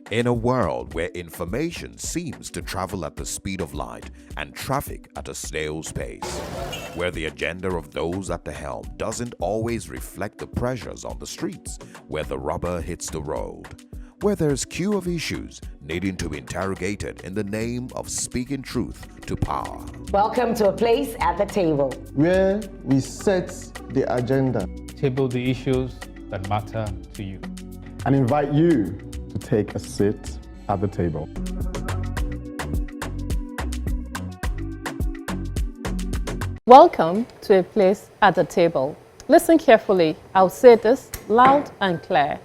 In a world where information seems to travel at the speed of light and traffic at a snail's pace, where the agenda of those at the helm doesn't always reflect the pressures on the streets, where the rubber hits the road, where there's queue of issues needing to be interrogated in the name of speaking truth to power. Welcome to a place at the table, where we set the agenda Table the issues that matter to you. and invite you to take a seat at the table. Welcome to a place at the table. Listen carefully. I'll say this loud and clear.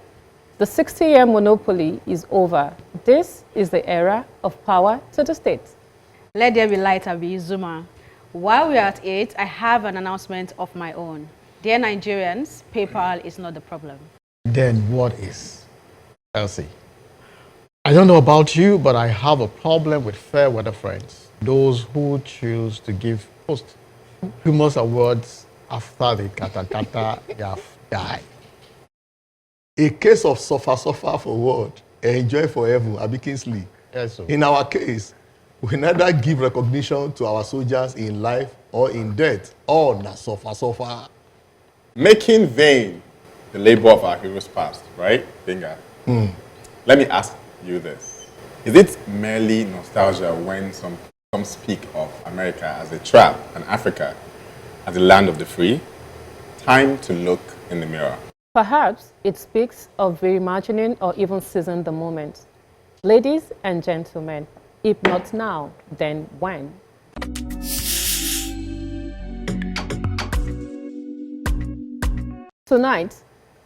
The 60-year monopoly is over. This is the era of power to the state. Let there be light, Abi Zuma. While we are at it, I have an announcement of my own. Dear Nigerians, PayPal is not the problem. Then what is? Elsie, I don't know about you, but I have a problem with fair weather friends. Those who choose to give posthumous awards after the kata have died. A case of suffer for what? Enjoy forever, Abi Kingsley. Yes, sir. In our case, we neither give recognition to our soldiers in life or in death. All na suffer. Making vain the labor of our heroes past, right? Binga. Let me ask you this. Is it merely nostalgia when some speak of America as a trap and Africa as the land of the free? Time to look in the mirror. Perhaps it speaks of reimagining or even seizing the moment. Ladies and gentlemen, if not now, then when? Tonight,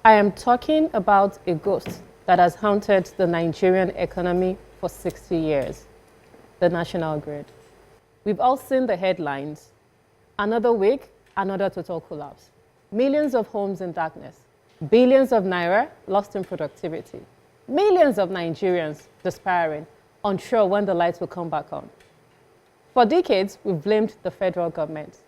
I am talking about a ghost that has haunted the Nigerian economy for 60 years, the national grid. We've all seen the headlines. Another week, another total collapse. Millions of homes in darkness. Billions of naira lost in productivity. Millions of Nigerians despairing, unsure when the lights will come back on. For decades, we've blamed the federal government.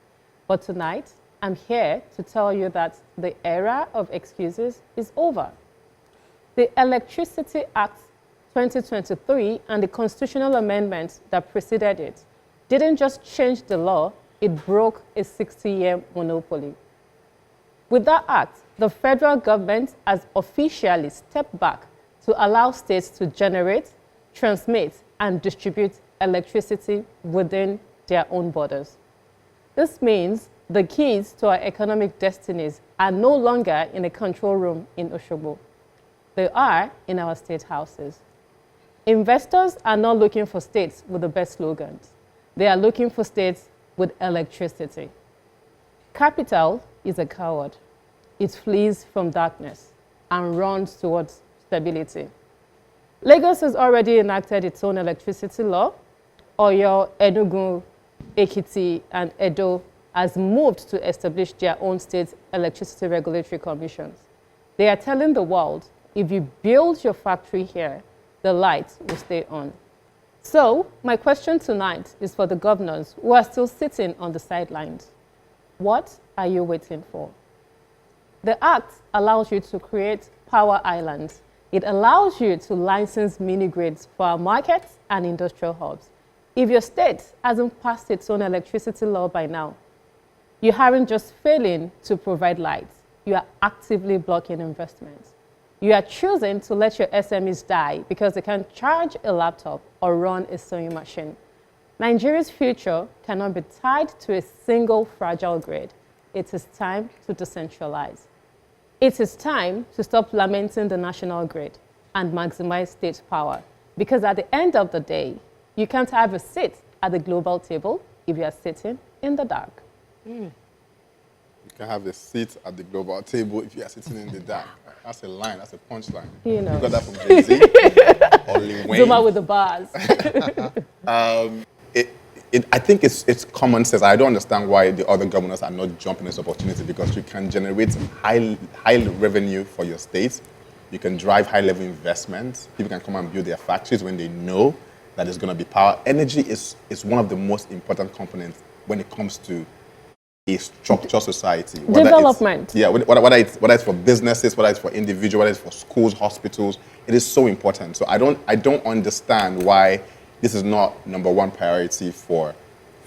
But tonight, I'm here to tell you that the era of excuses is over. The Electricity Act 2023 and the constitutional amendments that preceded it didn't just change the law, it broke a 60-year monopoly. With that act, the federal government has officially stepped back to allow states to generate, transmit, and distribute electricity within their own borders. This means the keys to our economic destinies are no longer in a control room in Osogbo. They are in our state houses. Investors are not looking for states with the best slogans. They are looking for states with electricity. Capital is a coward. It flees from darkness and runs towards stability. Lagos has already enacted its own electricity law. Oyo, Enugu, Ekiti, and Edo has moved to establish their own state electricity regulatory commissions. They are telling the world, if you build your factory here, the lights will stay on. So, my question tonight is for the governors who are still sitting on the sidelines. What are you waiting for? The Act allows you to create power islands. It allows you to license mini-grids for our markets and industrial hubs. If your state hasn't passed its own electricity law by now, you aren't just failing to provide lights, you are actively blocking investments. You are choosing to let your SMEs die because they can't charge a laptop or run a sewing machine. Nigeria's future cannot be tied to a single fragile grid. It is time to decentralize. It is time to stop lamenting the national grid and maximize state power. Because at the end of the day, you can't have a seat at the global table if you are sitting in the dark. You can have a seat at the global table if you are sitting in the dark. That's a line, that's a punchline. You know. You got that from Jay-Z or Lil Wayne. Zuma with the bars. I think it's common sense. I don't understand why the other governors are not jumping this opportunity, because you can generate high revenue for your state. You can drive high-level investments. People can come and build their factories when they know that there's going to be power. Energy is one of the most important components when it comes to a structured society. Whether Development. Whether it's for businesses, whether it's for individuals, whether it's for schools, hospitals, it is so important. So I don't understand why this is not number one priority for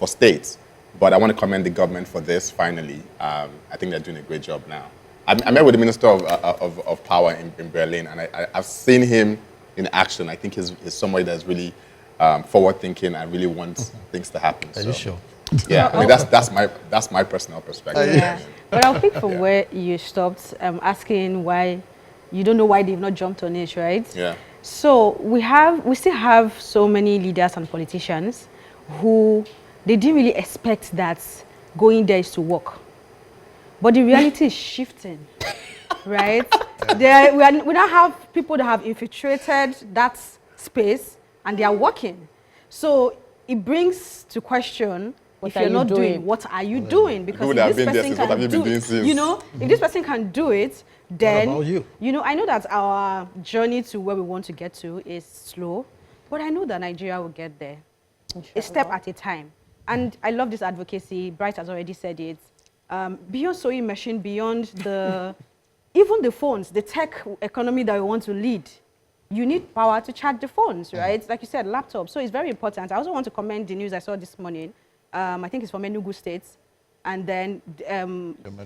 states. But I want to commend the government for this. Finally, I think they're doing a great job now. I met with the Minister of Power in Berlin, and I've seen him in action. I think he's somebody that's really forward-thinking and really wants things to happen. Are you sure? Yeah, I mean that's my personal perspective. Yeah. But I'll pick from where you stopped, asking why you don't know why they've not jumped on it, right? Yeah. So we still have so many leaders and politicians who they didn't really expect that going there is to work. But the reality is shifting, right? We now have people that have infiltrated that space and they are working. So it brings to question, if you're not doing, what are you doing? Because if this person can do it, if this person can do it, then, what about you? I know that our journey to where we want to get to is slow, but I know that Nigeria will get there, a step at a time. And I love this advocacy. Bright has already said it. Beyond sewing machine, beyond even the phones, the tech economy that we want to lead, you need power to charge the phones, right? Like you said, laptops. So it's very important. I also want to commend the news I saw this morning. I think it's from Enugu State, and then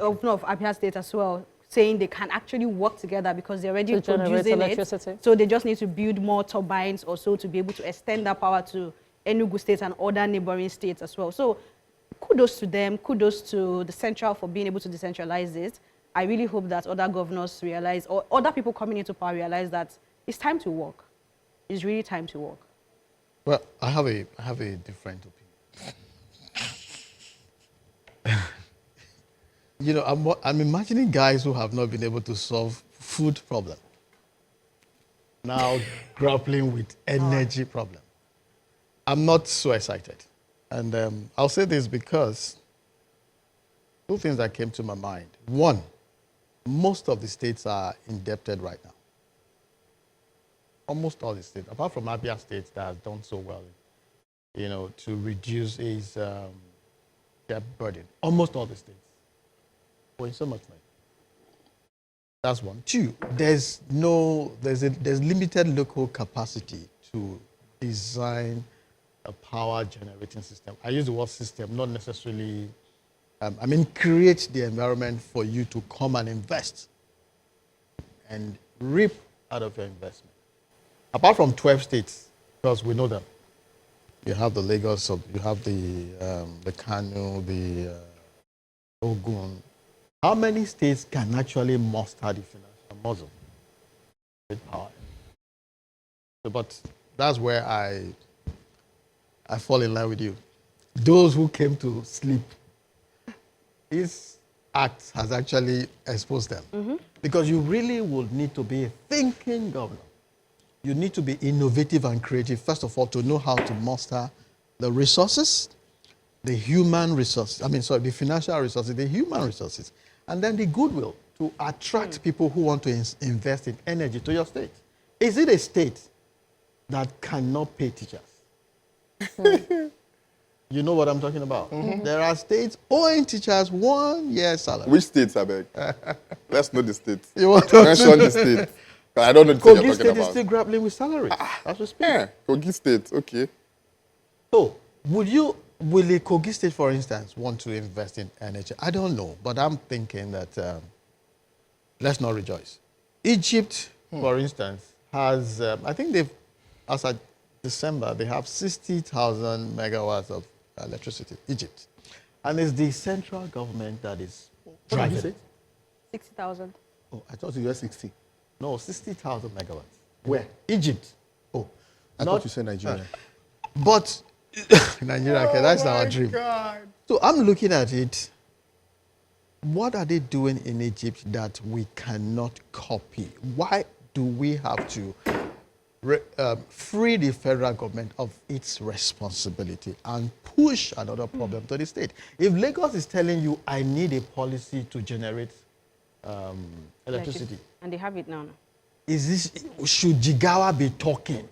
of Abia State as well, saying they can actually work together because they're already producing it. So they just need to build more turbines or so to be able to extend that power to Enugu State and other neighboring states as well. So kudos to them, kudos to the Central for being able to decentralize it. I really hope that other governors realize, or other people coming into power realize that it's time to work. It's really time to work. Well, I have a different opinion. I'm imagining guys who have not been able to solve food problem now grappling with energy problem. I'm not so excited. And I'll say this because two things that came to my mind. One, most of the states are indebted right now. Almost all the states, apart from Abia State that has done so well, to reduce its debt burden. Almost all the states. Owing so much money. That's one. Two, there's limited local capacity to design a power generating system. I use the word system, not necessarily, create the environment for you to come and invest and reap out of your investment. Apart from 12 states, because we know them. You have the Lagos, you have the Kano, the Ogun. How many states can actually muster the financial muscle with power? So, but that's where I fall in line with you. Those who came to sleep, this act has actually exposed them. Because you really would need to be a thinking governor. You need to be innovative and creative, first of all, to know how to muster the resources, the human resources, the financial resources, the human resources, and then the goodwill to attract people who want to invest in energy to your state. Is it a state that cannot pay teachers? You know what I'm talking about? There are states owing teachers 1 year's salary. Which states, I beg? Let's know the states. You want to mention the state? I don't know the state you're Kogi talking State about. is still grappling with salaries. As we speak. Yeah, Kogi State, okay. So, will a Kogi State, for instance, want to invest in energy? I don't know, but I'm thinking that let's not rejoice. Egypt, for instance, has, I think as of December, they have 60,000 megawatts of electricity, Egypt. And it's the central government that is driving it. 60,000. Oh, I thought you were 60. No, 60,000 megawatts. Where? Egypt. Oh, I thought you said Nigeria. But Nigeria, okay, that's our dream. God. So I'm looking at it. What are they doing in Egypt that we cannot copy? Why do we have to free the federal government of its responsibility and push another problem to the state? If Lagos is telling you, I need a policy to generate electricity. And they have it now. Should Jigawa be talking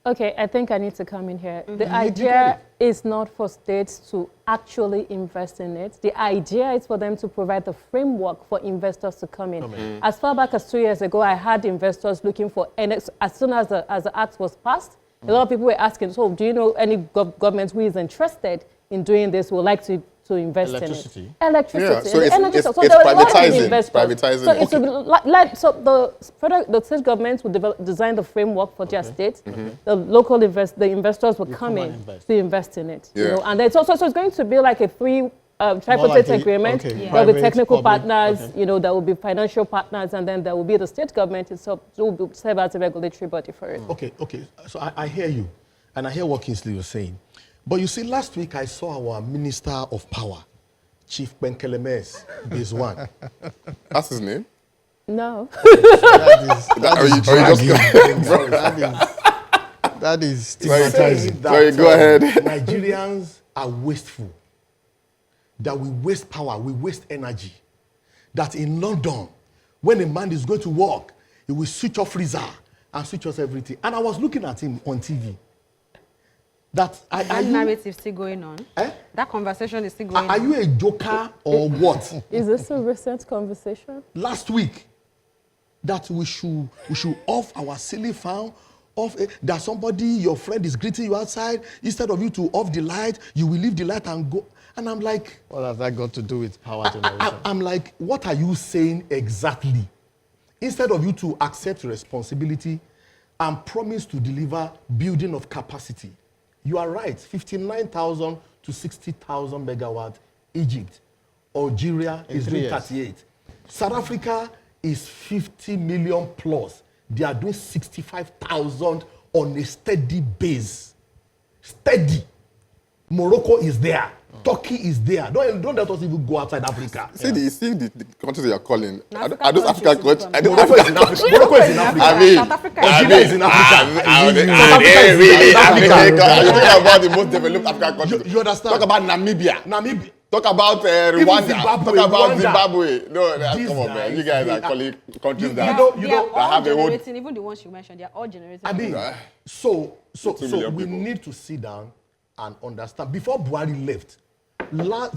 Okay, I think I need to come in here. The You idea is not for states to actually invest in it. The idea is for them to provide the framework for investors to come in. As far back as 2 years ago, I had investors looking for, and as soon as the act was passed, a lot of people were asking, so do you know any government who is interested in doing this, would like to invest Electricity. in it? Electricity. Yeah, so The it's energy sector. privatizing. There are a lot of investors. Privatizing. So it will so the state governments will design the framework for their state. The local the investors will come in to invest in it. You Yeah. know? And then so it's going to be like a tripartite like a- agreement. okay, There will be private, technical public, partners, okay. you know, there will be financial partners, and then there will be the state government itself who will serve as a regulatory body for it. Okay. So I hear you, and I hear what Kingsley was saying. But you see, last week I saw our Minister of Power, Chief Benkelemes, this one. That's his name? No. That is Sorry, stigmatizing. sorry, go ahead. Nigerians are wasteful. That we waste power, we waste energy. That in London, when a man is going to work, he will switch off freezer and switch off everything. And I was looking at him on TV. That narrative still going on. That conversation is still going on. are you a joker or what? Is this a recent conversation? Last week, that we should off our silly fan, that somebody, your friend is greeting you outside, instead of you to off the light, you will leave the light and go. And I'm like, what has that got to do with power generation? I'm like, what are you saying exactly? Instead of you to accept responsibility and promise to deliver building of capacity. You are right, 59,000 to 60,000 megawatts, Egypt. Algeria is doing 38. South Africa is 50 million plus. They are doing 65,000 on a steady base. Steady. Morocco is there. Turkey is there. Don't let us even go outside Africa. See the countries that you're calling. African Are those African countries countries? Morocco is in Africa. Morocco is in Africa. I mean, South Africa. Algeria is in Africa. really Africa. Africa. You're talking about the most developed African countries. You understand? Talk about Namibia. Namibia. Talk about Rwanda. Zimbabwe, Talk about Rwanda. Zimbabwe. No, These come on, man. You guys, guys are they calling countries you that know- They are all have a whole- generating, even the ones you mentioned, they are all generating. I mean, so 2 million we people. need to sit down and understand. Before Buhari left,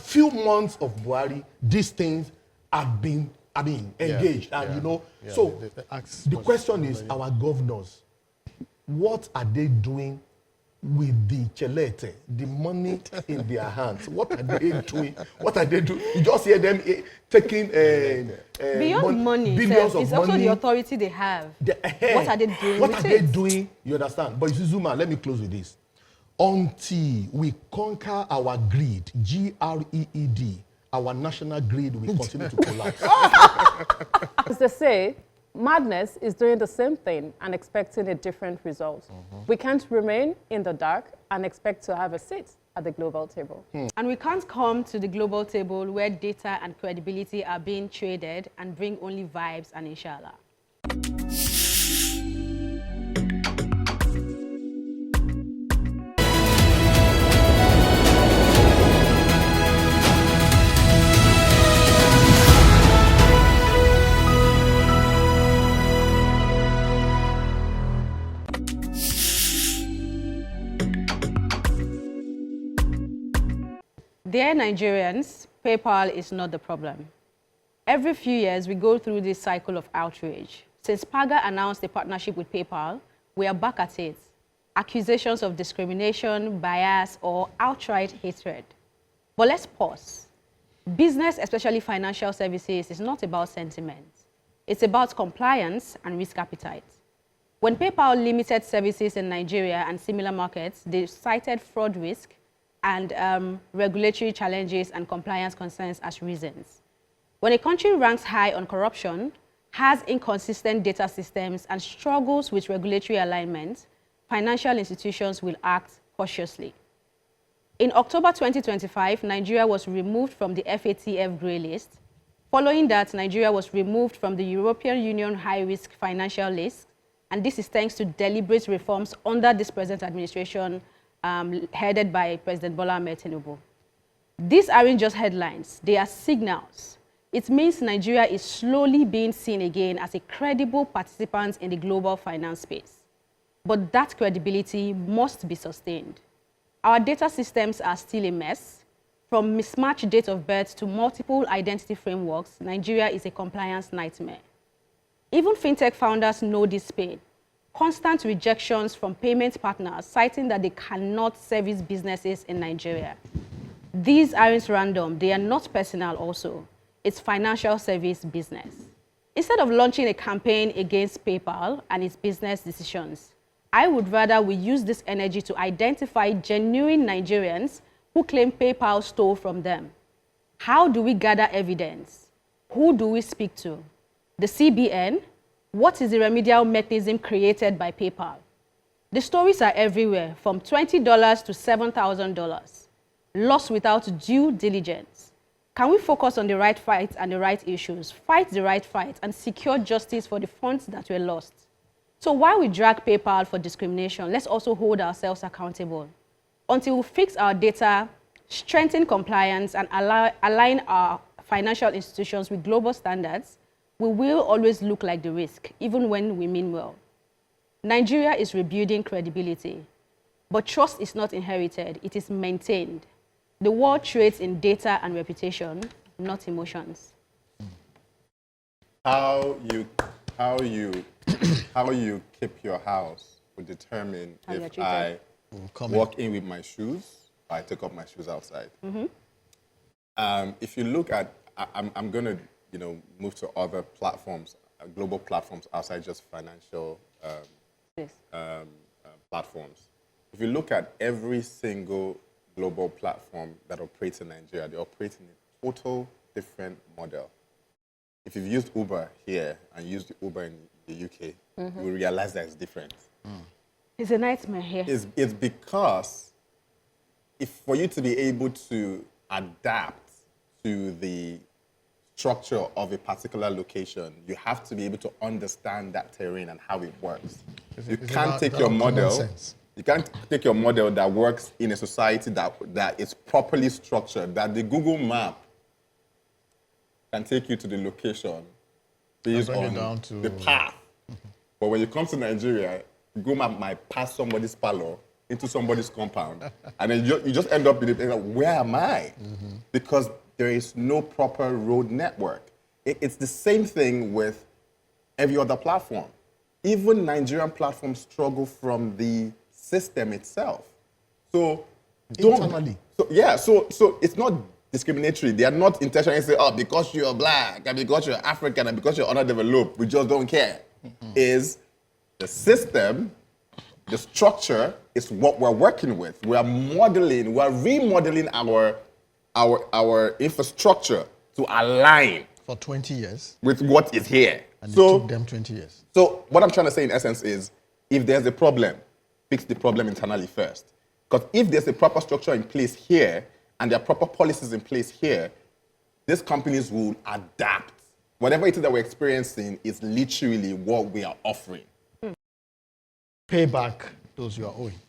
few months of Buhari, these things have been, engaged. And you know, so the question is, our governors, what are they doing with the chelete, the money in their hands? What are they doing? What are they doing? You just hear them taking Beyond money, billions it's of also money. the authority they have. What are they doing What with are they it? doing? You understand? But you see, Zuma, let me close with this. Until we conquer our greed, G-R-E-E-D, our national greed will continue to collapse. As they say, madness is doing the same thing and expecting a different result. We can't remain in the dark and expect to have a seat at the global table. And we can't come to the global table where data and credibility are being traded and bring only vibes and inshallah. Dear Nigerians, PayPal is not the problem. Every few years, we go through this cycle of outrage. Since Paga announced a partnership with PayPal, we are back at it. Accusations of discrimination, bias, or outright hatred. But let's pause. Business, especially financial services, is not about sentiment. It's about compliance and risk appetite. When PayPal limited services in Nigeria and similar markets, they cited fraud risk and regulatory challenges and compliance concerns as reasons. When a country ranks high on corruption, has inconsistent data systems, and struggles with regulatory alignment, financial institutions will act cautiously. In October 2025, Nigeria was removed from the FATF grey list. Following that, Nigeria was removed from the European Union high-risk financial list, and this is thanks to deliberate reforms under this present administration headed by President Bola Ahmed Tinubu. These aren't just headlines, they are signals. It means Nigeria is slowly being seen again as a credible participant in the global finance space. but that credibility must be sustained. Our data systems are still a mess. From mismatched date of birth to multiple identity frameworks, Nigeria is a compliance nightmare. Even fintech founders know this pain. Constant rejections from payment partners citing that they cannot service businesses in Nigeria. These aren't random, they are not personal also. It's financial service business. Instead of launching a campaign against PayPal and its business decisions, I would rather we use this energy to identify genuine Nigerians who claim PayPal stole from them. How do we gather evidence? Who do we speak to? The CBN? What is the remedial mechanism created by PayPal? The stories are everywhere, from $20 to $7,000. Lost without due diligence. Can we focus on the right fight and the right issues, fight the right fight, and secure justice for the funds that were lost? So while we drag PayPal for discrimination, let's also hold ourselves accountable. Until we fix our data, strengthen compliance, and align our financial institutions with global standards, we will always look like the risk, even when we mean well. Nigeria is rebuilding credibility, but trust is not inherited, it is maintained. The world trades in data and reputation, not emotions. How you keep your house will determine How you're if treated. I walk in with my shoes or I take off my shoes outside. If you look at, I'm going to move to other platforms, global platforms outside just financial platforms. If you look at every single global platform that operates in Nigeria, they operate in a total different model. If you've used Uber here and used Uber in the UK, you will realize that it's different. It's a nightmare here. It's because for you to be able to adapt to the structure of a particular location, you have to be able to understand that terrain and how it works. You can't take your model. You can't take your model that works in a society that is properly structured, that the Google map can take you to the location based on the path. But when you come to Nigeria, Google map might pass somebody's parlor into somebody's compound, and then you just end up in the where am I? Because there is no proper road network. It's the same thing with every other platform. Even Nigerian platforms struggle from the system itself. So Internally. So it's not discriminatory. They are not intentionally saying, oh, because you're black and because you're African and because you're underdeveloped, we just don't care. Is the system, the structure is what we're working with. We're remodeling our infrastructure to align For 20 years. with what is here. And it took them 20 years. So what I'm trying to say in essence is, if there's a problem, fix the problem internally first. Because if there's a proper structure in place here and there are proper policies in place here, these companies will adapt. Whatever it is that we're experiencing is literally what we are offering. Pay back those you are owing.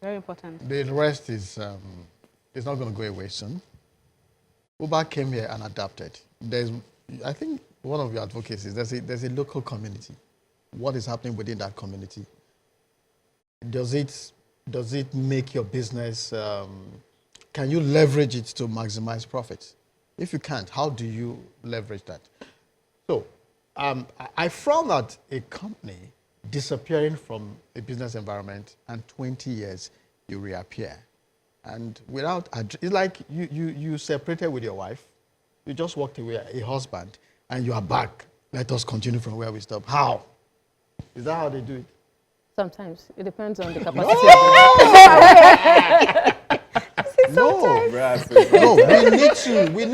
Very important. The rest is it's not going to go away soon. Uber came here and adapted. I think one of your advocacies, there's a local community. What is happening within that community? Does it make your business? Can you leverage it to maximize profits? If you can't, how do you leverage that? So, I frown at a company disappearing from a business environment, and 20 years you reappear, and it's like you separated with your wife, you just walked away, a husband, and you are back. Let us continue from where we stopped. How? Is that how they do it? Sometimes. It depends on the capacity of the No, we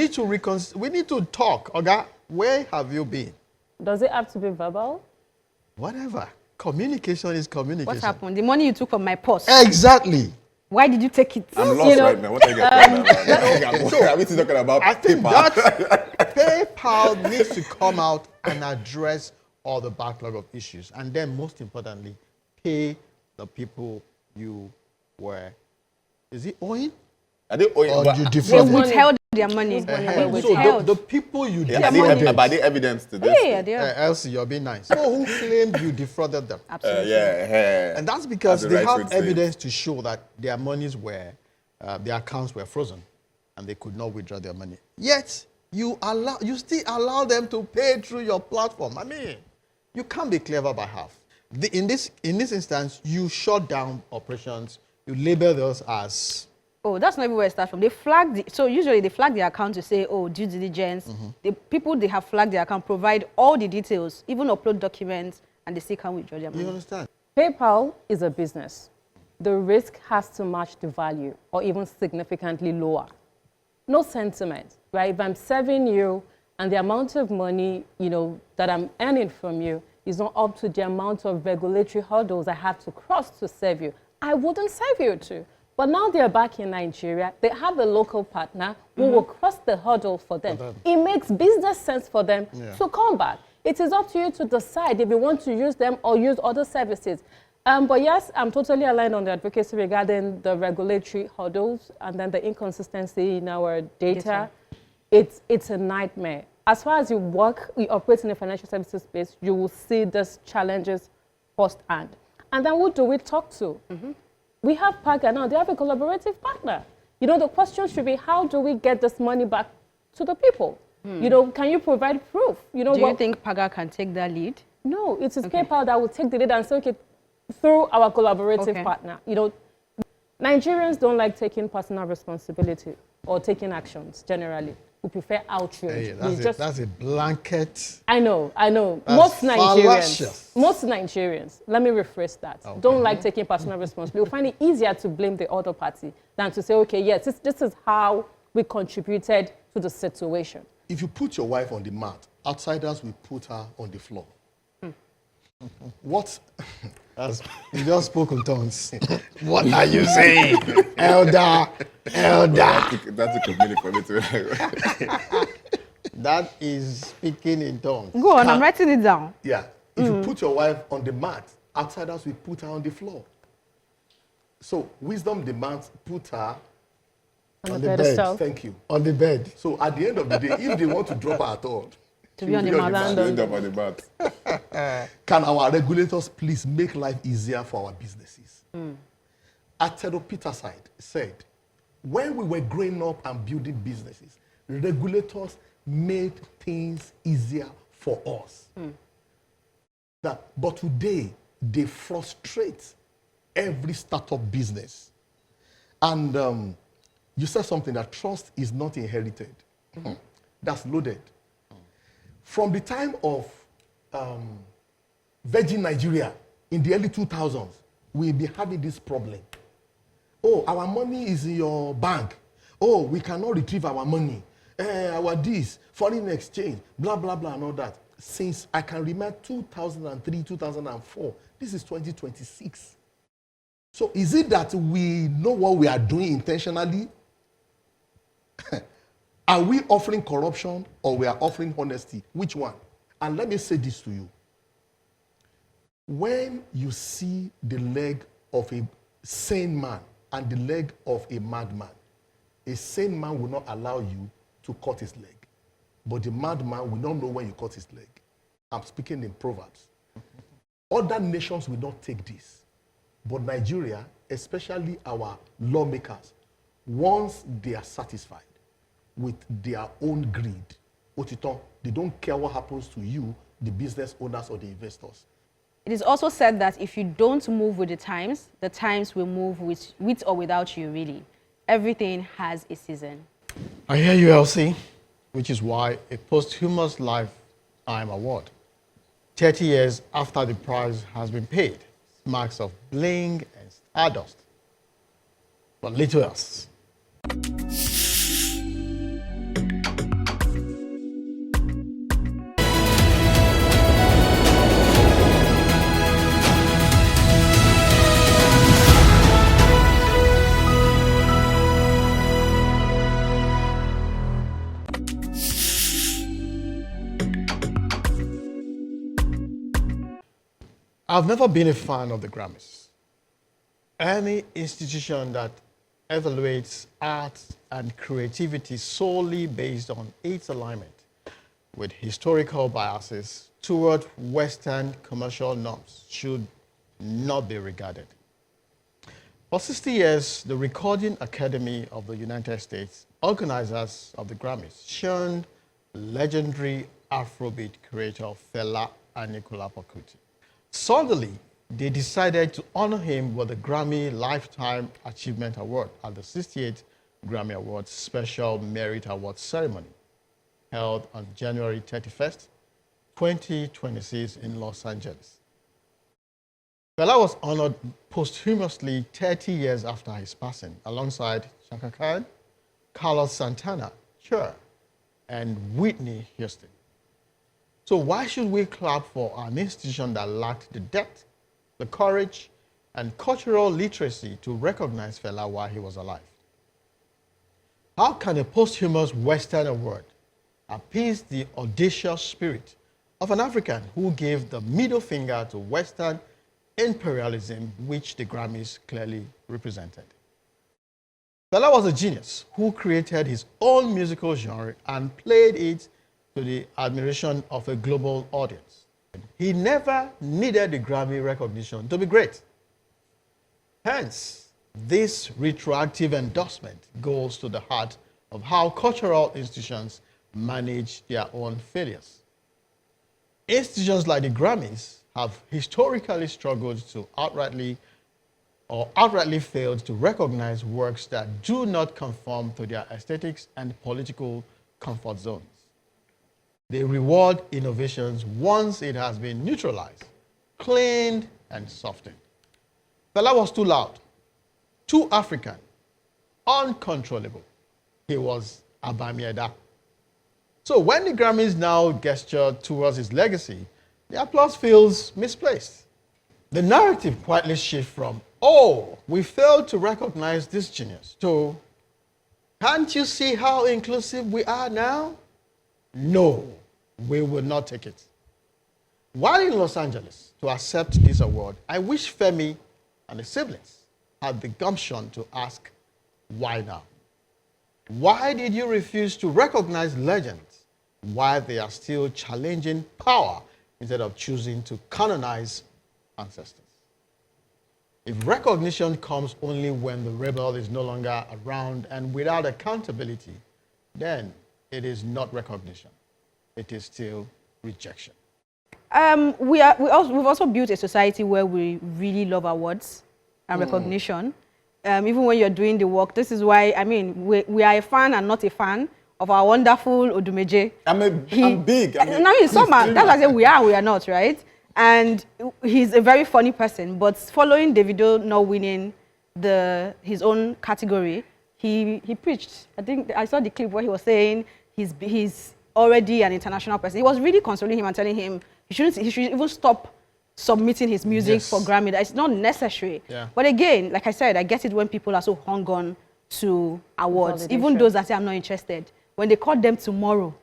need to talk. Okay, where have you been? Does it have to be verbal? Whatever. Communication is communication. What happened? The money you took from my purse. Exactly. Why did you take it? I'm lost right now. What are you are we talking about? I think PayPal? that PayPal needs to come out and address all the backlog of issues. And then most importantly, pay the people you were, is it owing? Are they owing? Or you They defraud them? withheld their money. money They were So withheld. the people you Yeah, are defrauded, they evidence to this? Yeah, they are. Elsie, you're being nice. So who claimed you defrauded them? Absolutely. Yeah. And that's because That's the they right way have to say it. evidence to show that their monies were, their accounts were frozen, and they could not withdraw their money. Yet you still allow them to pay through your platform. I mean, you can't be clever by half. In this instance, you shut down operations. You label those as. Oh, that's not even where it starts from. They flag so usually they flag the account to say, oh, due diligence. The people they have flagged the account provide all the details, even upload documents, and they still can't withdraw their money. You understand? PayPal is a business. The risk has to match the value or even significantly lower. No sentiment, right? If I'm serving you and the amount of money, that I'm earning from you is not up to the amount of regulatory hurdles I have to cross to serve you, I wouldn't serve you too. But now they're back in Nigeria. They have a local partner who will cross the hurdle for them. It makes business sense for them to come back. It is up to you to decide if you want to use them or use other services. But yes, I'm totally aligned on the advocacy regarding the regulatory hurdles and then the inconsistency in our data. It's a nightmare. As far as you operate in the financial services space, you will see these challenges firsthand. And then who do we talk to? We have Paga now. They have a collaborative partner. The question should be, how do we get this money back to the people? Can you provide proof? Do you think Paga can take that lead? No, it is PayPal that will take the lead and say, okay, through our collaborative partner. Nigerians don't like taking personal responsibility or taking actions generally. We prefer outrage. Hey, that's a blanket. I know. That's fallacious. Most Nigerians, let me rephrase that, don't like taking personal responsibility. We find it easier to blame the other party than to say, okay, yes, this is how we contributed to the situation. If you put your wife on the mat, outsiders will put her on the floor. What? You just spoke in tongues. What are you saying? Elder. That's a community for me to. That is speaking in tongues. Go on, I'm writing it down. Yeah. If you put your wife on the mat, outsiders will put her on the floor. So wisdom demands put her On the pedestal. Thank you. On the bed. So at the end of the day, if they want to drop her at all, To be on the mat. End up on the mat. can our regulators please make life easier for our businesses? Atero Peterside said, when we were growing up and building businesses, regulators made things easier for us. But today, they frustrate every startup business. And you said something that trust is not inherited. That's loaded. From the time of Virgin Nigeria in the early 2000s, we'll be having this problem. Oh, our money is in your bank. Oh, we cannot retrieve our money. Our this, foreign exchange, blah, blah, blah, and all that. Since I can remember 2003, 2004, this is 2026. So is it that we know what we are doing intentionally? Are we offering corruption or we are offering honesty? Which one? And let me say this to you. When you see the leg of a sane man and the leg of a madman, a sane man will not allow you to cut his leg. But the madman will not know when you cut his leg. I'm speaking in Proverbs. Other nations will not take this. But Nigeria, especially our lawmakers, once they are satisfied with their own greed, they don't care what happens to you, the business owners or the investors. It is also said that if you don't move with the times will move with or without you, really. Everything has a season. I hear you, Elsie, which is why a posthumous lifetime award, 30 years after the prize has been paid, marks of bling and stardust. But little else. I've never been a fan of the Grammys. Any institution that evaluates art and creativity solely based on its alignment with historical biases toward Western commercial norms should not be regarded. For 60 years, the Recording Academy of the United States, organizers of the Grammys, shunned legendary Afrobeat creator Fela Anikulapo Kuti. Suddenly, they decided to honor him with the Grammy Lifetime Achievement Award at the 68th Grammy Awards Special Merit Awards ceremony, held on January 31st, 2026 in Los Angeles. Fela was honored posthumously 30 years after his passing, alongside Chaka Khan, Carlos Santana, Cher, and Whitney Houston. So why should we clap for an institution that lacked the depth, the courage, and cultural literacy to recognize Fela while he was alive? How can a posthumous Western award appease the audacious spirit of an African who gave the middle finger to Western imperialism, which the Grammys clearly represented? Fela was a genius who created his own musical genre and played it to the admiration of a global audience. He never needed the Grammy recognition to be great. Hence, this retroactive endorsement goes to the heart of how cultural institutions manage their own failures. Institutions like the Grammys have historically struggled to outrightly failed to recognize works that do not conform to their aesthetics and political comfort zones. They reward innovations once it has been neutralized, cleaned, and softened. Fela was too loud, too African, uncontrollable. He was Abamieda. So when the Grammys now gesture towards his legacy, the applause feels misplaced. The narrative quietly shifts from, oh, we failed to recognize this genius, to, can't you see how inclusive we are now? No, we will not take it. While in Los Angeles to accept this award, I wish Femi and his siblings had the gumption to ask, why now? Why did you refuse to recognize legends while they are still challenging power instead of choosing to canonize ancestors? If recognition comes only when the rebel is no longer around and without accountability, then it is not recognition. It is still rejection. We've also built a society where we really love awards and recognition. Even when you're doing the work, this is why, I mean, we are a fan and not a fan of our wonderful Odumeje. I'm big. Now he's someone. That's why I say we are not, right? And he's a very funny person, but following Davido not winning his own category, he preached. I think I saw the clip where he was saying he's already an international person. He was really consoling him and telling him he should even stop submitting his music for Grammy. That it's not necessary. Yeah. But again, like I said, I get it when people are so hung on to awards. Even those that say I'm not interested, when they call them tomorrow,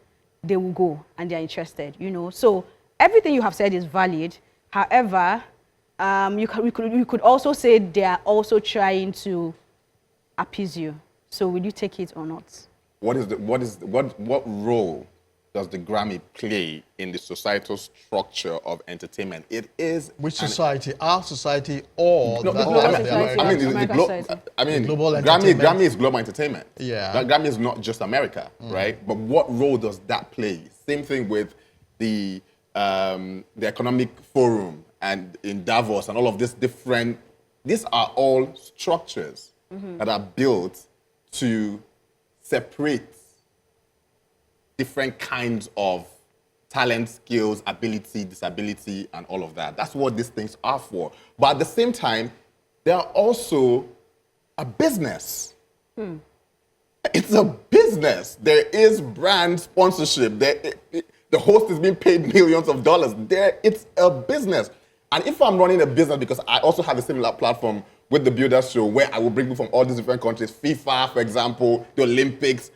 they will go and they're interested. You know, so everything you have said is valid. However, we could also say they are also trying to appease you. So will you take it or not? What role does the Grammy play in the societal structure of entertainment? It is which society? Our society or the global society? Grammy is global entertainment. Yeah, that Grammy is not just America, right? But what role does that play? Same thing with the Economic Forum and in Davos and all of this different. These are all structures that are built to separate different kinds of talent, skills, ability, disability, and all of that. That's what these things are for. But at the same time, they are also a business. It's a business. There is brand sponsorship. The host is being paid millions of dollars. It's a business. And if I'm running a business, because I also have a similar platform with the Builders Show, where I will bring people from all these different countries, FIFA, for example, the Olympics.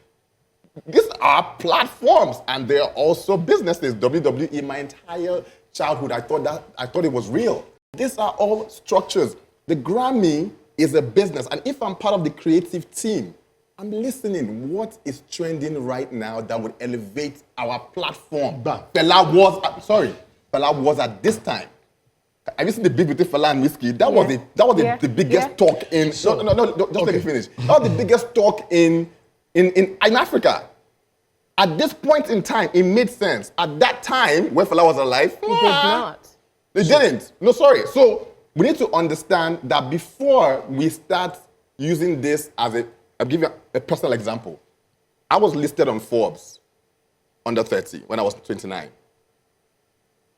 These are platforms, and they are also businesses. WWE, my entire childhood, I thought it was real. These are all structures. The Grammy is a business. And if I'm part of the creative team, I'm listening. What is trending right now that would elevate our platform? Fela was at this time. Have you seen the beef between Fela and Whiskey? That was the biggest talk in. Just let me finish. That was the biggest talk in Africa. At this point in time, it made sense. At that time, when Fela was alive, It did not. They didn't. No, sorry. So we need to understand that before we start using this as I'll give you a personal example. I was listed on Forbes under 30 when I was 29.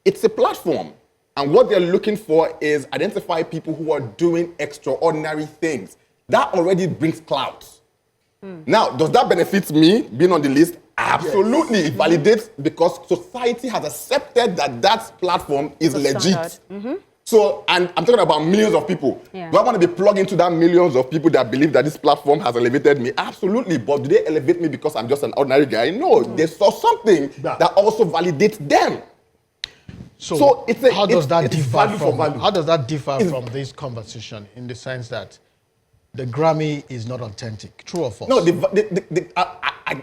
It's a platform. And what they're looking for is identify people who are doing extraordinary things. That already brings clout. Now, does that benefit me being on the list? Absolutely. Yes. It validates because society has accepted that platform is legit. So, and I'm talking about millions of people. Do I want to be plugged into that millions of people that believe that this platform has elevated me? Absolutely. But do they elevate me because I'm just an ordinary guy? No. They saw something that also validates them. So how does that differ from this conversation in the sense that the Grammy is not authentic? True or false? No,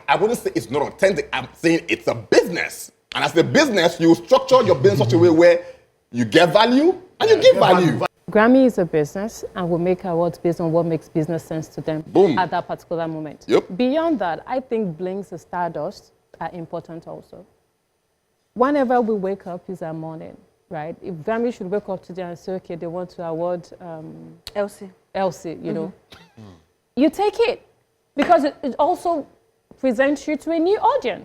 I wouldn't say it's not authentic. I'm saying it's a business. And as a business, you structure your business such a way where you get value and you give value. Grammy is a business and will make awards based on what makes business sense to them at that particular moment. Beyond that, I think blings and stardust are important also. Whenever we wake up is our morning, right? If Grammy should wake up today and say, okay, they want to award Elsie, you know, you take it because it also presents you to a new audience.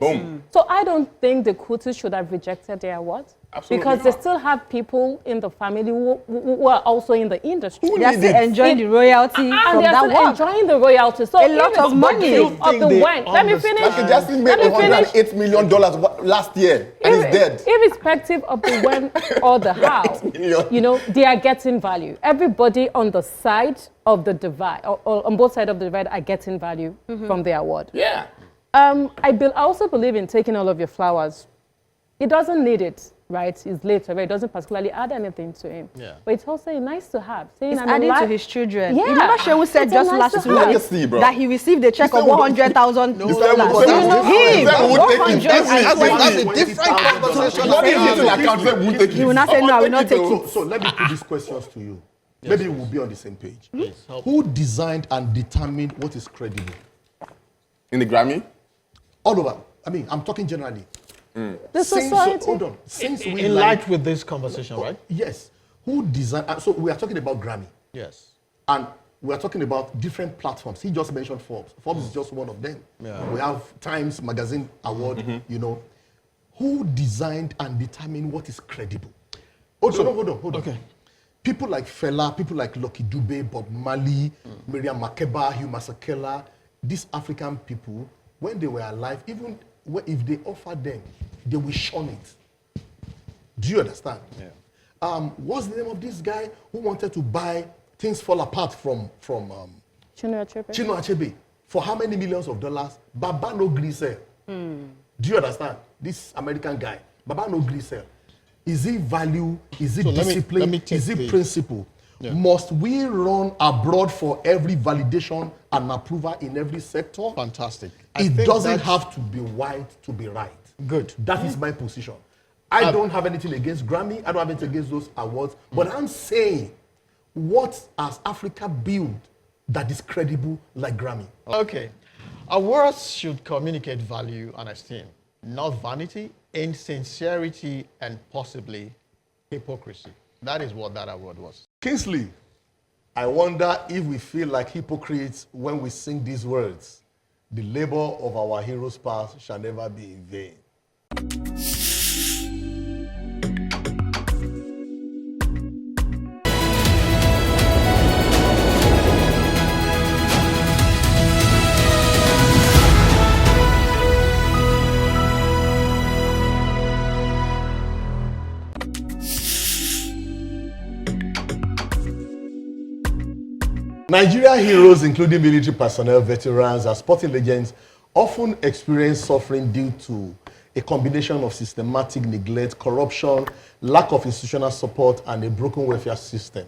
So I don't think the Kutus should have rejected their award. Because they still have people in the family who are also in the industry. They are still enjoying the royalty from that work. And enjoying the royalty. So a lot of money. Let me finish. Like Justin made $108 million last year and he's dead. Irrespective of the when or the how, you know, they are getting value. Everybody on the side of the divide, or on both sides of the divide, are getting value from the award. Yeah. I also believe in taking all of your flowers. It doesn't need it. Right, it's later, it doesn't particularly add anything to him. But it's also nice to have. It's adding to his children. You remember Shehu said just last week that he received a check of $100,000. He will not say no, I will not take it. So let me put these questions to you. Maybe we'll be on the same page. Who designed and determined what is credible? In the Grammy? All over. I mean, I'm talking generally. The society. Hold on. Since we in light with this conversation, right? Yes. Who designed? So we are talking about Grammy. Yes. And we are talking about different platforms. He just mentioned Forbes. Forbes is just one of them. We have Times Magazine Award. You know, who designed and determined what is credible? Hold on. Okay. People like Fela, people like Lucky Dube, Bob Marley, Miriam Makeba, Hugh Masekela, these African people, when they were alive, even if they offer them, they will shun it. Do you understand? What's the name of this guy who wanted to buy Things Fall Apart from Chinua Achebe for how many millions of dollars? Baba no gree sell. Do you understand? This American guy, Baba no gree sell. Is it value? Is it discipline? Is it principle? Must we run abroad for every validation and approval in every sector? Fantastic. It doesn't have to be white to be right. Good. That is my position. I don't have anything against Grammy. I don't have anything against those awards. But I'm saying, what has Africa built that is credible like Grammy? Okay. Awards should communicate value and esteem, not vanity, insincerity, and possibly hypocrisy. That is what that award was. Kingsley, I wonder if we feel like hypocrites when we sing these words. The labor of our heroes past shall never be in vain. Nigeria heroes, including military personnel, veterans, and sporting legends, often experience suffering due to a combination of systematic neglect, corruption, lack of institutional support, and a broken welfare system.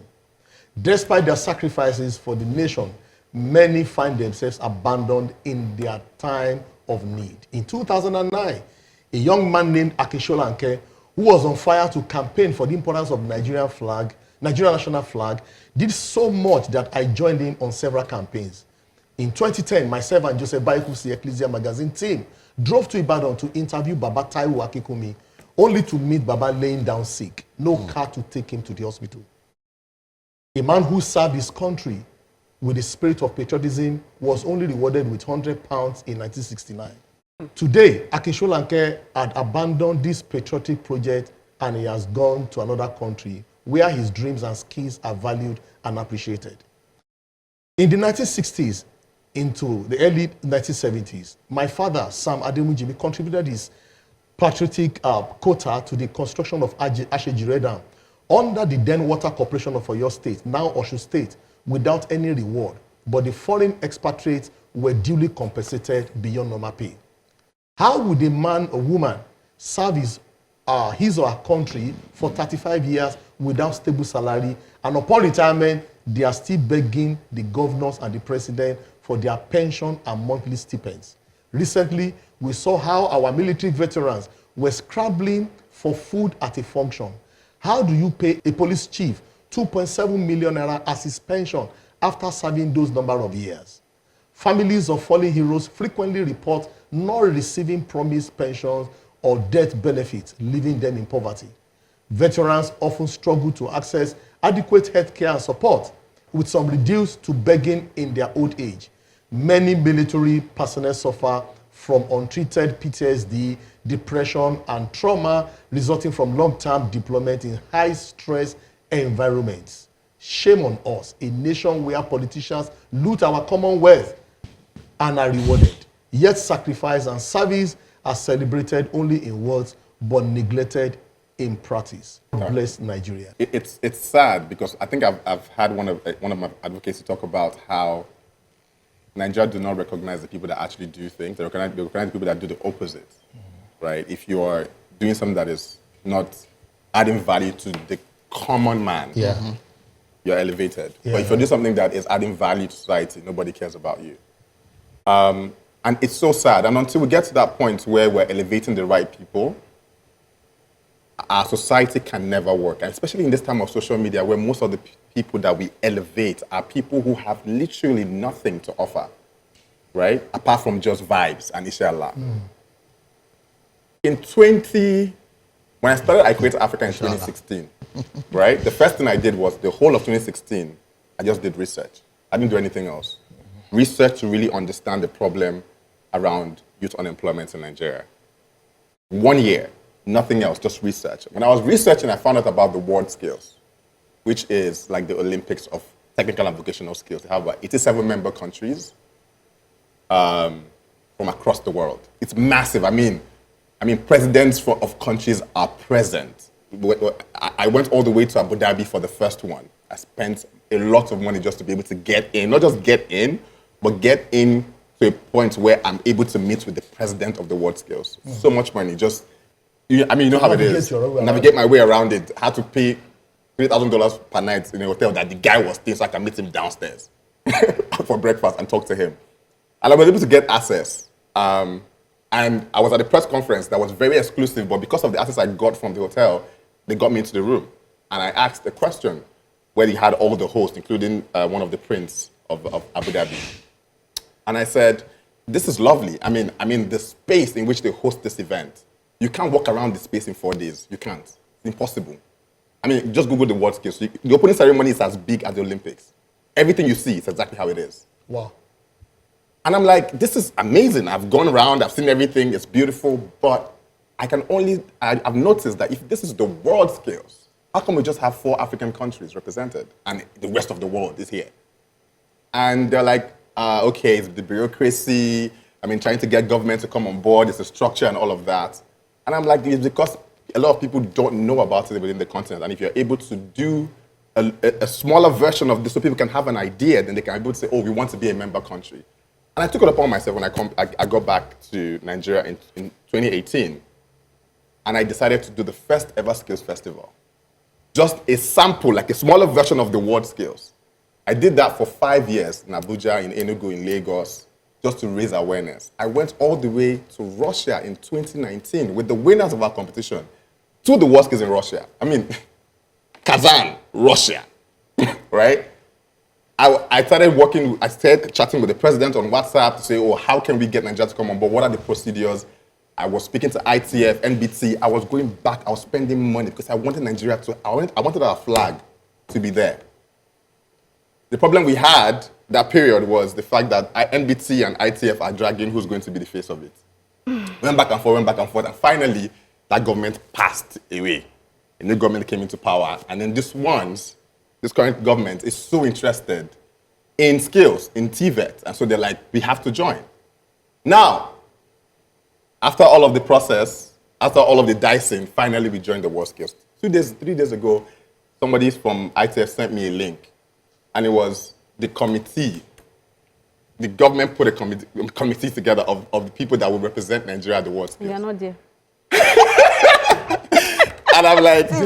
Despite their sacrifices for the nation, many find themselves abandoned in their time of need. In 2009, a young man named Akishola Anke, who was on fire to campaign for the importance of Nigerian national flag, did so much that I joined him on several campaigns. In 2010, myself and Joseph Baikusi Ecclesia magazine team drove to Ibadan to interview Baba Taiwo Akikumi, only to meet Baba laying down sick, no car to take him to the hospital. A man who served his country with the spirit of patriotism was only rewarded with £100 in 1969. Today, Akishola Anke had abandoned this patriotic project and he has gone to another country where his dreams and skills are valued and appreciated. In the 1960s into the early 1970s, my father, Sam Ademujimi, contributed his patriotic quota to the construction of Ashejire Dam under the then Water Corporation of Oyo State, now Osun State, without any reward. But the foreign expatriates were duly compensated beyond normal pay. How would a man or woman serve his or her country for 35 years without stable salary, and upon retirement, they are still begging the governors and the president for their pension and monthly stipends? Recently, we saw how our military veterans were scrabbling for food at a function. How do you pay a police chief 2.7 million naira as his pension after serving those number of years? Families of fallen heroes frequently report not receiving promised pensions or death benefits, leaving them in poverty. Veterans often struggle to access adequate health care and support, with some reduced to begging in their old age. Many military personnel suffer from untreated PTSD, depression, and trauma resulting from long-term deployment in high-stress environments. Shame on us, a nation where politicians loot our common wealth and are rewarded, yet sacrifice and service are celebrated only in words but neglected in practice. Bless Nigeria. It's sad because I think I've had one of my advocates talk about how Nigeria do not recognize the people that actually do things. They recognize the people that do the opposite, right? If you are doing something that is not adding value to the common man, you're elevated. But if you do something that is adding value to society, nobody cares about you. And it's so sad. And until we get to that point where we're elevating the right people, our society can never work. And especially in this time of social media, where most of the people that we elevate are people who have literally nothing to offer, right? Apart from just vibes and inshallah. When I started I Created Africa in 2016, right? The first thing I did was the whole of 2016, I just did research. I didn't do anything else. Research to really understand the problem around youth unemployment in Nigeria. 1 year, nothing else, just research. When I was researching, I found out about the world skills, which is like the Olympics of technical and vocational skills. They have about 87 member countries from across the world. It's massive. I mean, presidents of countries are present. I went all the way to Abu Dhabi for the first one. I spent a lot of money just to be able to get in, not just get in, but get in to a point where I'm able to meet with the president of the world skills. So much money, you know how it is. Navigate my way around it. I had to pay $3,000 per night in a hotel that the guy was staying so I can meet him downstairs for breakfast and talk to him. And I was able to get access. And I was at a press conference that was very exclusive, but because of the access I got from the hotel, they got me into the room. And I asked a question where he had all the hosts, including one of the prince of Abu Dhabi. And I said, this is lovely. I mean, the space in which they host this event, you can't walk around the space in 4 days. You can't. It's impossible. I mean, just Google the world skills. The opening ceremony is as big as the Olympics. Everything you see is exactly how it is. Wow. And I'm like, this is amazing. I've gone around, I've seen everything, it's beautiful, but I've noticed that if this is the world skills, how come we just have 4 African countries represented and the rest of the world is here? And they're like, okay, it's the bureaucracy, trying to get government to come on board, it's the structure and all of that. And I'm like, it's because a lot of people don't know about it within the continent. And if you're able to do a smaller version of this so people can have an idea, then they can be able to say, oh, we want to be a member country. And I took it upon myself when I got back to Nigeria in 2018. And I decided to do the first ever skills festival. just a sample, like a smaller version of the world skills. I did that for 5 years in Abuja, in Enugu, in Lagos, just to raise awareness. I went all the way to Russia in 2019 with the winners of our competition to the world skills in Russia. I mean, Kazan, Russia, right? I started chatting with the president on WhatsApp to say, oh, how can we get Nigeria to come on board? What are the procedures? I was speaking to ITF, NBT. I was going back. I was spending money because I wanted Nigeria to, I wanted our flag to be there. The problem we had that period was the fact that NBT and ITF are dragging who's going to be the face of it. Went back and forth, and finally, that government passed away. A new government came into power, and then this current government is so interested in skills, in TVET, and so they're like, we have to join. Now, after all of the process, after all of the dicing, finally we joined the World Skills. 3 days ago, somebody from ITF sent me a link, and it was the committee. The government put a committee together of the people that will represent Nigeria at the World Skills. You are not there. And I'm like, so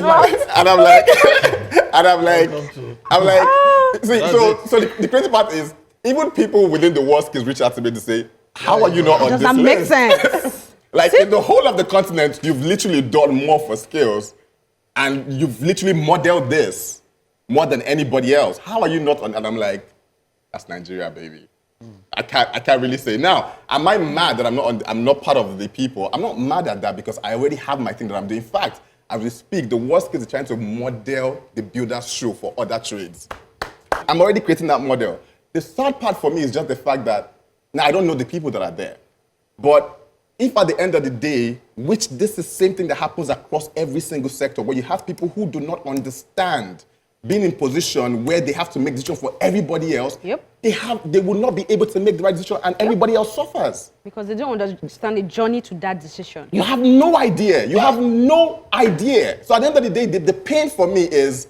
the crazy part is, even people within the World Skills reach out to me to say, how are you not on this list? Does that make sense? Like, in the whole of the continent, you've literally done more for skills, and you've literally modeled this more than anybody else. How are you not on? And I'm like, that's Nigeria, baby. I can't really say. Now, am I mad that I'm not part of the people? I'm not mad at that because I already have my thing that I'm doing. In fact, as we speak, the World Skills is trying to model the builder's shoe for other trades. I'm already creating that model. The sad part for me is just the fact that, now I don't know the people that are there, but if at the end of the day, which this is the same thing that happens across every single sector, where you have people who do not understand being in position where they have to make decisions for everybody else, they will not be able to make the right decision, and everybody else suffers. Because they don't understand the journey to that decision. You have no idea. You have no idea. So at the end of the day, the pain for me is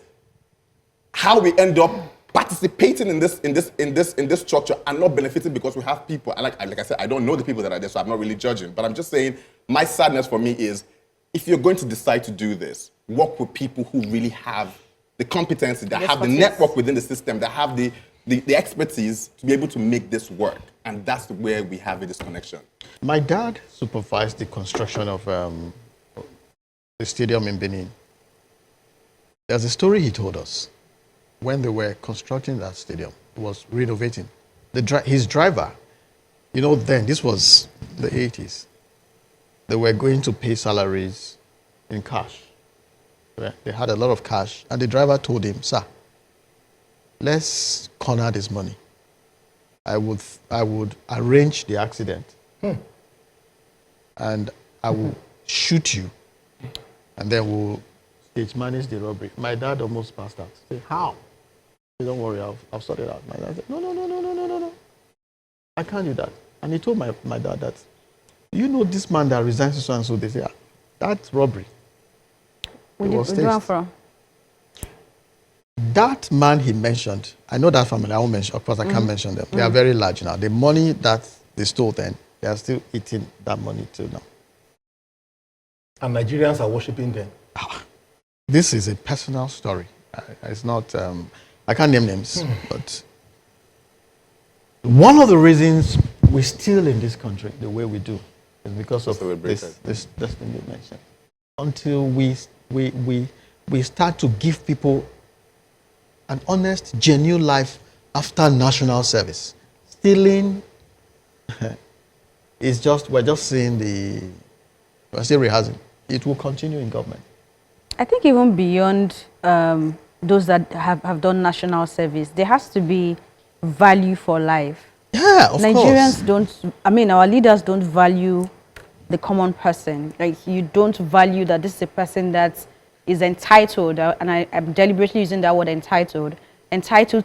how we end up participating in this structure and not benefiting because we have people. And like I said, I don't know the people that are there, so I'm not really judging. But I'm just saying, my sadness for me is, if you're going to decide to do this, work with people who really have the competency, that have the network within the system, that have the expertise to be able to make this work. And that's where we have a disconnection. My dad supervised the construction of the stadium in Benin. There's a story he told us. When they were constructing that stadium, he was renovating. His driver, you know, then, this was the 80s. They were going to pay salaries in cash. They had a lot of cash, and the driver told him, sir, let's corner this money. I would arrange the accident, and I will shoot you, and then we'll stage manage the robbery. My dad almost passed out. He said, how? He said, don't worry, I'll sort it out. My dad said, no. I can't do that. And he told my dad that, you know this man that resigns to so and so, they say, that's robbery. Where did you come from? That man he mentioned, I know that family, I won't mention, of course I can't mention them. They are very large now. The money that they stole then, they are still eating that money till now. And Nigerians are worshipping them. This is a personal story. It's not, I can't name names, but one of the reasons we're still in this country the way we do is because of this thing you mentioned. Until we start to give people an honest, genuine life after national service. Stealing is just, we're still rehearsing. It will continue in government. I think even beyond those that have done national service, there has to be value for life. Yeah, of course. Nigerians don't, our leaders don't value the common person. Like, you don't value that this is a person that is entitled, and I'm deliberately using that word entitled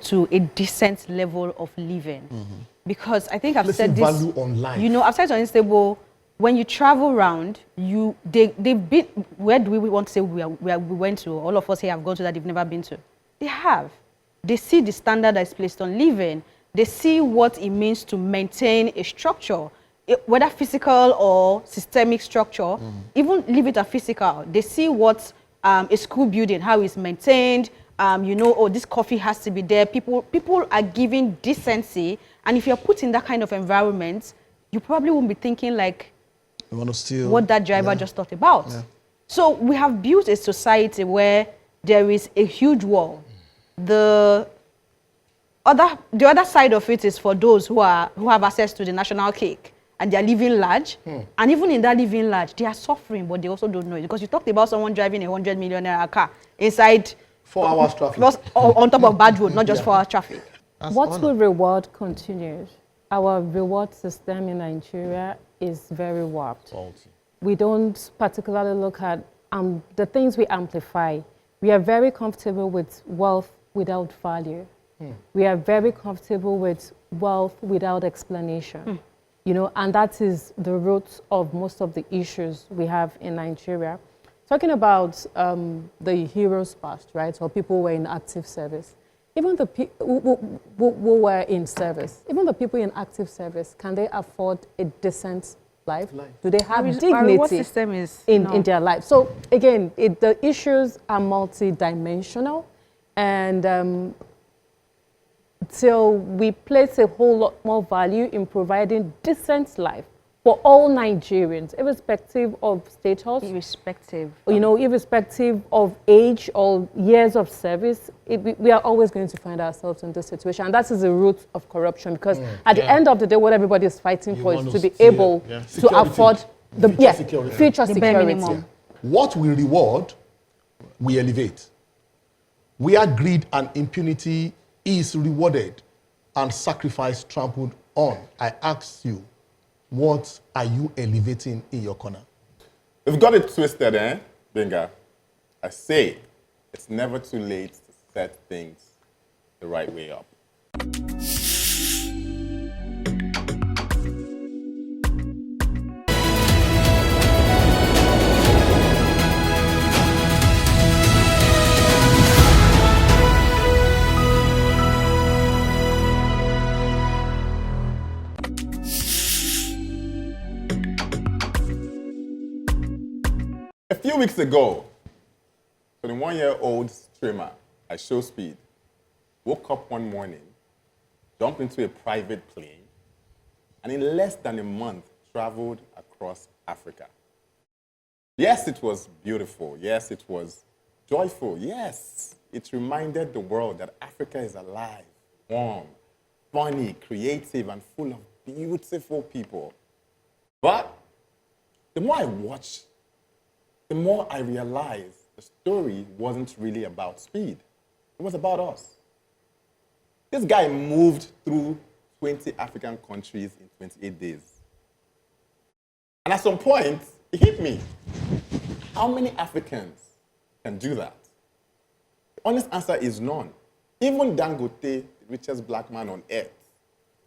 to a decent level of living. Because I think I've said this. Value on life. You know, I've said on Unstable, when you travel around, they've been, where do we want to say we went to? All of us here have gone to that they've never been to. They have. They see the standard that is placed on living. They see what it means to maintain a structure, whether physical or systemic structure. Even leave it at physical. They see what a school building, how it's maintained, you know, oh, this coffee has to be there. People are giving decency. And if you're put in that kind of environment, you probably won't be thinking like You want to steal what that driver just thought about. Yeah. So we have built a society where there is a huge wall. The other side of it is for those who have access to the national cake and they are living large. And even in that living large, they are suffering, but they also don't know it. Because you talked about someone driving a 100 million naira car inside 4 hours traffic. on top of bad road, not just 4 hours traffic. What will reward continues? Our reward system in Nigeria is very warped. We don't particularly look at the things we amplify. We are very comfortable with wealth without value. We are very comfortable with wealth without explanation. You know, and that is the root of most of the issues we have in Nigeria. Talking about the heroes past, right, or people who were in active service. Even the people who were in service, even the people in active service, can they afford a decent life? Do they have dignity in their life? So again, the issues are multidimensional, and till we place a whole lot more value in providing decent life for all Nigerians, irrespective of status, irrespective of age or years of service, we are always going to find ourselves in this situation. And that is the root of corruption, because at the end of the day, what everybody is fighting for is to be able to afford the future security. What we reward, we elevate. Where greed and impunity is rewarded and sacrifice trampled on, I ask you, what are you elevating in your corner? We've got it twisted, eh, Benga? I say it's never too late to set things the right way up. A few weeks ago, 21-year-old streamer, I Show Speed, woke up one morning, jumped into a private plane, and in less than a month, traveled across Africa. Yes, it was beautiful. Yes, it was joyful. Yes, it reminded the world that Africa is alive, warm, funny, creative, and full of beautiful people. But the more I watched, the more I realized the story wasn't really about Speed. It was about us. This guy moved through 20 African countries in 28 days. And at some point, it hit me. How many Africans can do that? The honest answer is none. Even Dangote, the richest black man on earth,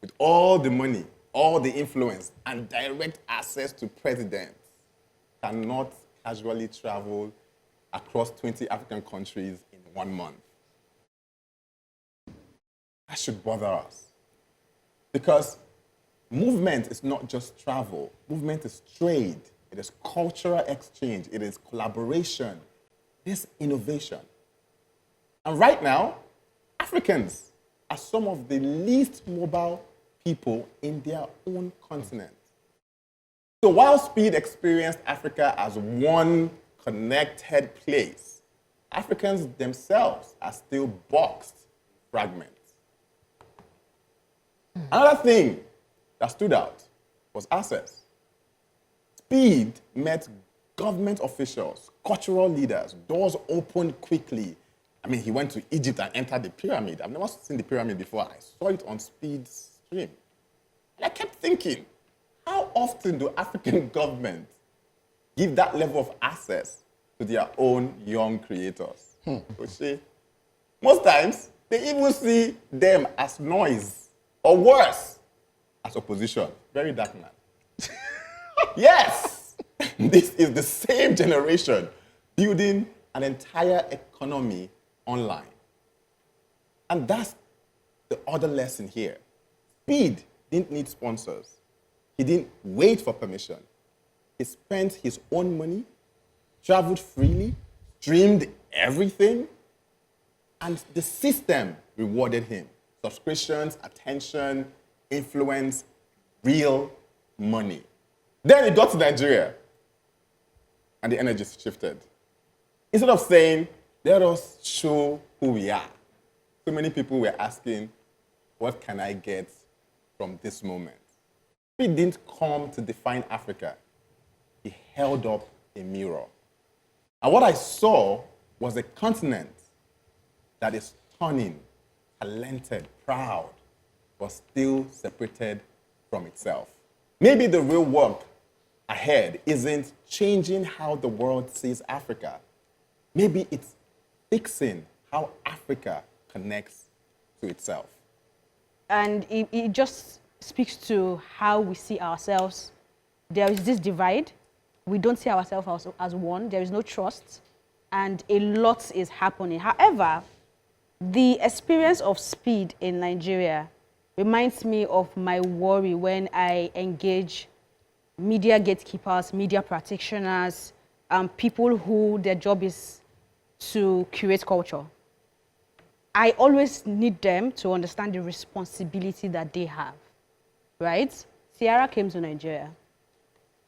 with all the money, all the influence, and direct access to presidents, cannot casually travel across 20 African countries in 1 month. That should bother us. Because movement is not just travel. Movement is trade. It is cultural exchange. It is collaboration. It is innovation. And right now, Africans are some of the least mobile people in their own continent. So while Speed experienced Africa as one connected place, Africans themselves are still boxed in fragments. Another thing that stood out was access. Speed met government officials, cultural leaders, doors opened quickly. I mean, he went to Egypt and entered the pyramid. I've never seen the pyramid before. I saw it on Speed's stream. And I kept thinking, how often do African governments give that level of access to their own young creators? Most times, they even see them as noise, or worse, as opposition. Very dark man. Yes, this is the same generation building an entire economy online. And that's the other lesson here. Speed didn't need sponsors. He didn't wait for permission. He spent his own money, traveled freely, dreamed everything, and the system rewarded him. Subscriptions, attention, influence, real money. Then he got to Nigeria, and the energy shifted. Instead of saying, let us show who we are, so many people were asking, what can I get from this moment? He didn't come to define Africa. He held up a mirror. And what I saw was a continent that is stunning, talented, proud, but still separated from itself. Maybe the real work ahead isn't changing how the world sees Africa. Maybe it's fixing how Africa connects to itself. And it just speaks to how we see ourselves. There is this divide. We don't see ourselves as one. There is no trust. And a lot is happening. However, the experience of speed in Nigeria reminds me of my worry when I engage media gatekeepers, media practitioners, people who their job is to curate culture. I always need them to understand the responsibility that they have, right? Ciara came to Nigeria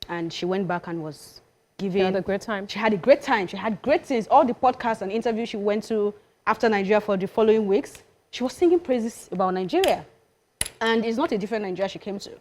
and she went back and was giving... She had a great time. She had a great time. She had great things. All the podcasts and interviews she went to after Nigeria for the following weeks, she was singing praises about Nigeria. And it's not a different Nigeria she came to.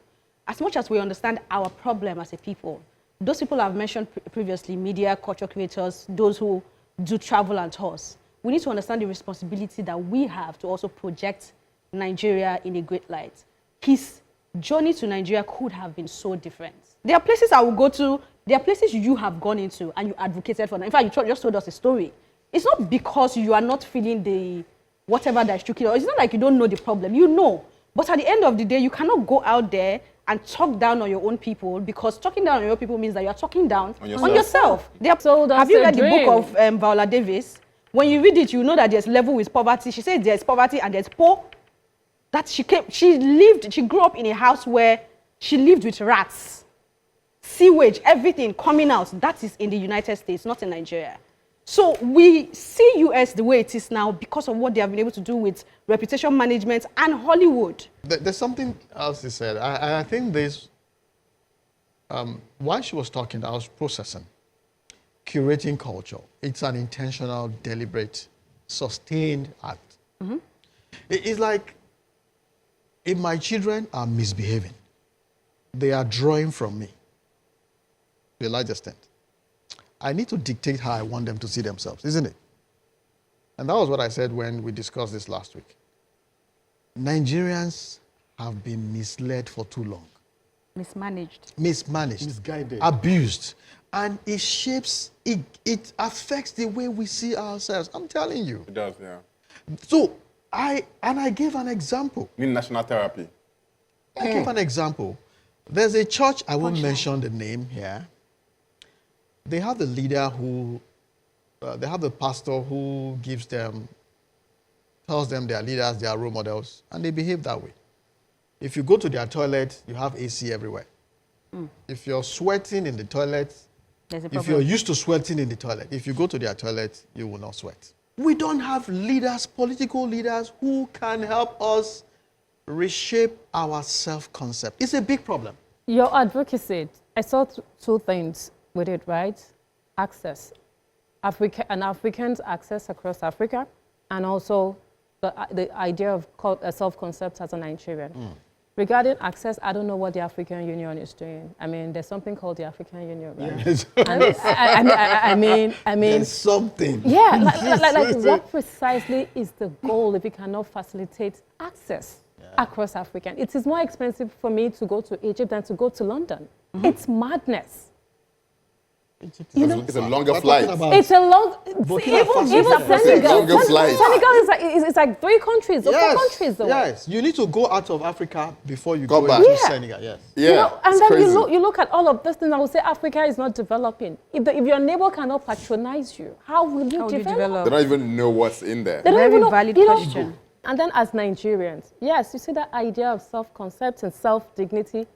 As much as we understand our problem as a people, those people I've mentioned previously, media, culture creators, those who do travel and tours, we need to understand the responsibility that we have to also project Nigeria in a great light. His journey to Nigeria could have been so different. There are places I will go to, there are places you have gone into and you advocated for them. In fact, you just told us a story. It's not because you are not feeling the whatever that is tricky. It's not like you don't know the problem. You know. But at the end of the day, you cannot go out there and talk down on your own people, because talking down on your own people means that you are talking down on yourself. Have you read the book of Viola Davis? When you read it, you know that there's level with poverty. She says there's poverty and there's poor. That she grew up in a house where she lived with rats, sewage, everything coming out. That is in the United States, not in Nigeria. So we see US the way it is now because of what they have been able to do with reputation management and Hollywood. There's something else he said. I think this, while she was talking, I was processing. Curating culture. It's an intentional, deliberate, sustained act. Mm-hmm. It's like if my children are misbehaving, they are drawing from me to a large extent. I need to dictate how I want them to see themselves, isn't it? And that was what I said when we discussed this last week. Nigerians have been misled for too long. Mismanaged. Misguided. Abused. And it shapes, it affects the way we see ourselves. I'm telling you. It does, yeah. So, I gave an example. You need national therapy. I gave an example. There's a church, I won't mention the name here. They have the leader who, they have the pastor who tells them they are leaders, they are role models, and they behave that way. If you go to their toilet, you have AC everywhere. If you're sweating in the toilet, if you're used to sweating in the toilet, if you go to their toilet, you will not sweat. We don't have leaders, political leaders, who can help us reshape our self-concept. It's a big problem. Your advocacy, I saw two things with it, right? Access. Africans' access across Africa, and also the idea of self-concept as a Nigerian. Regarding access, I don't know what the African Union is doing. I mean, there's something called the African Union, right? Yes. I mean, there's something. Yeah, like what precisely is the goal if we cannot facilitate access across Africa? It is more expensive for me to go to Egypt than to go to London. It's madness. It's a longer flight. It's a long. Even Senegal. Senegal is like 3 countries or 4 countries away. Yes, you need to go out of Africa before you go into Senegal. Yes. Yeah. You know, and then you look at all of these things. I would say Africa is not developing. If your neighbor cannot patronize you, how will you develop? They don't even know what's in there. They don't even know. Valid question. And then as Nigerians, yes, you see that idea of self-concept and self-dignity.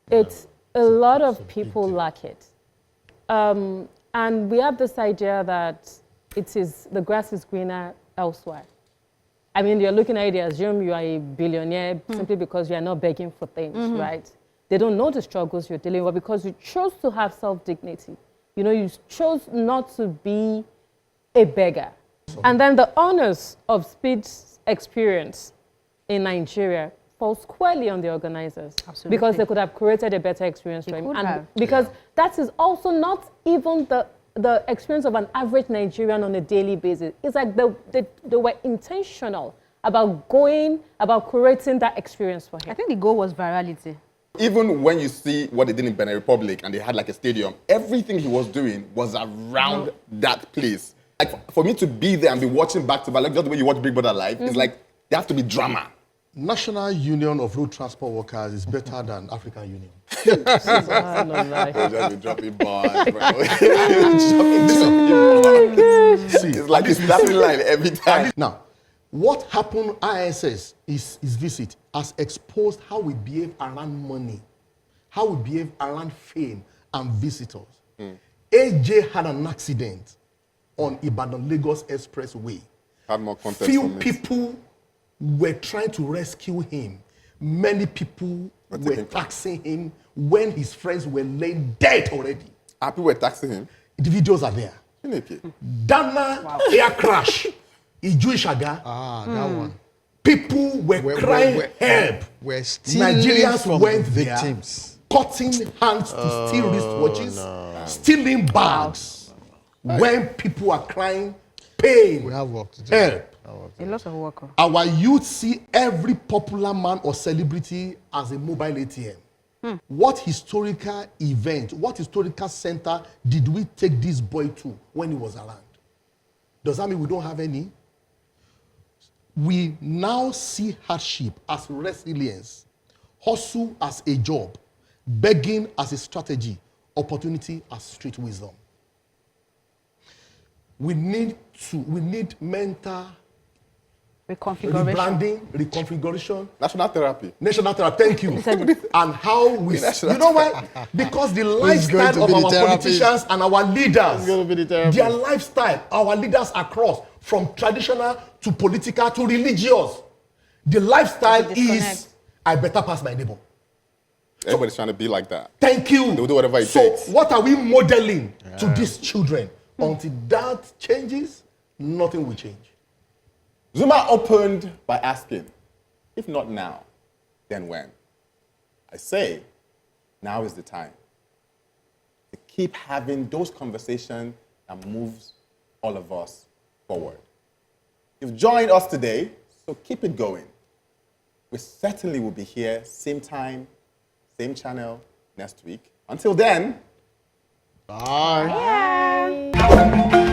It's a lot of people lack it. And And we have this idea that the grass is greener elsewhere. I mean, you're looking at it, they assume you are a billionaire simply because you are not begging for things, right? They don't know the struggles you're dealing with because you chose to have self-dignity. You know, you chose not to be a beggar. And then the honors of speed's experience in Nigeria falls squarely on the organizers. Absolutely. Because they could have created a better experience for him. could And have. because that is also not even the experience of an average Nigerian on a daily basis. It's like they were intentional about creating that experience for him. I think the goal was virality. Even when you see what they did in Benin Republic and they had like a stadium, everything he was doing was around that place. Like for me to be there and be watching back to back, like just the way you watch Big Brother Live, it's like there has to be drama. National Union of Road Transport Workers is better than African Union. They'll just be dropping bars, bro. See, It's like it's snapping line every time. now, what happened ISS is visit has exposed how we behave around money, how we behave around fame and visitors. AJ had an accident on Ibadan-Lagos Expressway. Had more context Few from it. people were trying to rescue him. Many people were taxing him when his friends were laying dead already. People were taxing him. The videos are there. Dana air crash. Ijuishaga. That one. People were crying help. We're stealing Nigerians from went victims. there, cutting hands to steal wristwatches, stealing bags. When people are crying, pain, We have work to do. help. A lot of work. Our youth see every popular man or celebrity as a mobile ATM. What historical event, what historical center did we take this boy to when he was around? Does that mean we don't have any? We now see hardship as resilience, hustle as a job, begging as a strategy, opportunity as street wisdom. We need mental rebranding, reconfiguration, National therapy. national therapy. Thank you. And how we, National you know why? Because the lifestyle to of be the our therapist? politicians and our leaders, Who's going to be the therapist? their lifestyle, our leaders across, from traditional to political to religious, the lifestyle There's a disconnect. is, I better pass my neighbor. Everybody's trying to be like that. Thank you. They'll do whatever it so takes. what are we modeling to these children? Until that changes, nothing will change. Zuma opened by asking, if not now, then when? I say, now is the time to keep having those conversations that moves all of us forward. You've joined us today, so keep it going. We certainly will be here, same time, same channel, next week. Until then, Bye. Bye.